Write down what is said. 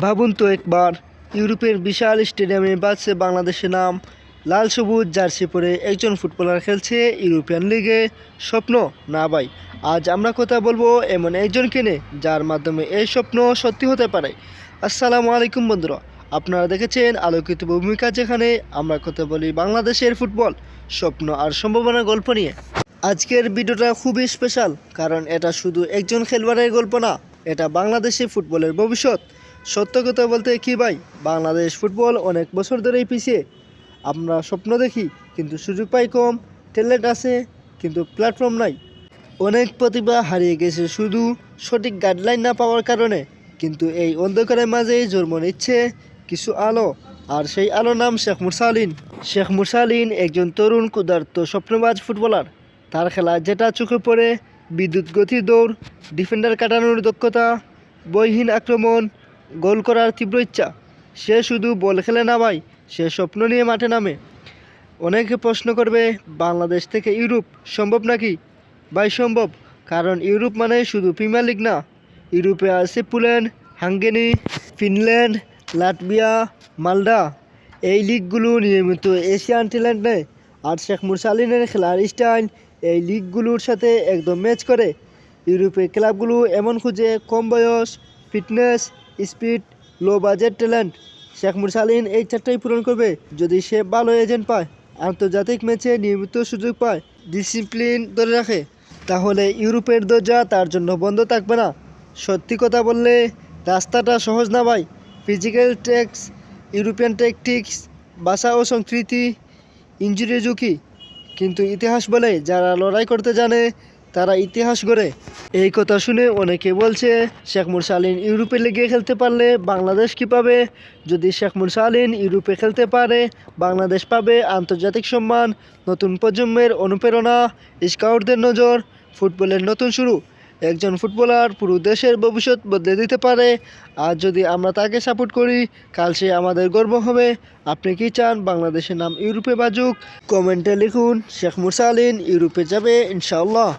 ভাবুন তো একবার, ইউরোপের বিশাল স্টেডিয়ামে বাজছে বাংলাদেশের নাম। লাল সবুজ জার্সি পরে একজন ফুটবলার খেলছে ইউরোপিয়ান লিগে। স্বপ্ন না ভাই, আজ আমরা কথা বলবো এমন একজনকে নিয়ে যার মাধ্যমে এই স্বপ্ন সত্যি হতে পারে। আসসালামু আলাইকুম বন্ধুরা, আপনারা দেখেছেন আলোকিত ভূমিকা, যেখানে আমরা কথা বলি বাংলাদেশের ফুটবল স্বপ্ন আর সম্ভাবনার গল্প নিয়ে। আজকের ভিডিওটা খুবই স্পেশাল, কারণ এটা শুধু একজন খেলোয়াড়ের গল্প না, এটা বাংলাদেশি ফুটবলের ভবিষ্যৎ। সত্য কথা বলতে কি ভাই, বাংলাদেশ ফুটবল অনেক বছর ধরেই পিছিয়ে। আমরা স্বপ্ন দেখি কিন্তু সুযোগ পাই কম, ট্যালেন্ট আছে কিন্তু প্ল্যাটফর্ম নাই। অনেক প্রতিভা হারিয়ে গেছে শুধু সঠিক গাইডলাইন না পাওয়ার কারণে। কিন্তু এই অন্ধকারের মাঝেই জন্ম নিচ্ছে কিছু আলো, আর সেই আলোর নাম শেখ মুরসালিন। শেখ মুরসালিন একজন তরুণ ক্ষুধার্ত স্বপ্নবাজ ফুটবলার। তার খেলা যেটা চোখে পড়ে, বিদ্যুৎ গতির দৌড়, ডিফেন্ডার কাটানোর দক্ষতা, বইহীন আক্রমণ, গোল করার তীব্র ইচ্ছা। সে শুধু বল খেলে না ভাই, সে স্বপ্ন নিয়ে মাঠে নামে। অনেকে প্রশ্ন করবে, বাংলাদেশ থেকে ইউরোপ সম্ভব নাকি? ভাই সম্ভব, কারণ ইউরোপ মানে শুধু প্রিমিয়ার লিগ না। ইউরোপে আছে Poland, Hungary, Finland, Latvia, Malda. এই লিগগুলো নিয়মিত এশিয়ান ট্যালেন্ট নেয়, আর শেখ মুরসালিনের খেলার স্টাইল এই লিগগুলোর সাথে একদম ম্যাচ করে। ইউরোপের ক্লাবগুলো এমন খুঁজে কম বয়স, fitness, speed, low budget talent. Sheikh মুরসালিন এই চারটাই পূরণ করবে যদি সে ভালো এজেন্ট পায়, আন্তর্জাতিক ম্যাচে নিয়মিত সুযোগ পায়, ডিসিপ্লিন ধরে রাখে। তাহলে ইউরোপের দরজা তার জন্য বন্ধ থাকবে না। সত্যি কথা বললে রাস্তাটা সহজ না ভাই। ফিজিক্যাল ট্যাক্স, ইউরোপিয়ান ট্যাকটিক্স, ভাষা ও সংস্কৃতি, ইনজুরি ঝুঁকি। কিন্তু ইতিহাস বলে, যারা লড়াই করতে জানে তারা ইতিহাস গড়ে। এই কথা শুনে অনেকে বলছে, শেখ মুরসালিন ইউরোপে লিগে খেলতে পারলে বাংলাদেশ কী পাবে? যদি শেখ মুরসালিন ইউরোপে খেলতে পারে, বাংলাদেশ পাবে আন্তর্জাতিক সম্মান, নতুন প্রজন্মের অনুপ্রেরণা, স্কাউটদের নজর, ফুটবলের নতুন শুরু। একজন ফুটবলার পুরো দেশের ভবিষ্যৎ বদলে দিতে পারে। আর যদি আমরা তাকে সাপোর্ট করি, কাল সে আমাদের গর্ব হবে। আপনি কি চান বাংলাদেশের নাম ইউরোপে বাজুক? কমেন্টে লিখুন, শেখ মুরসালিন ইউরোপে যাবে ইনশাআল্লাহ।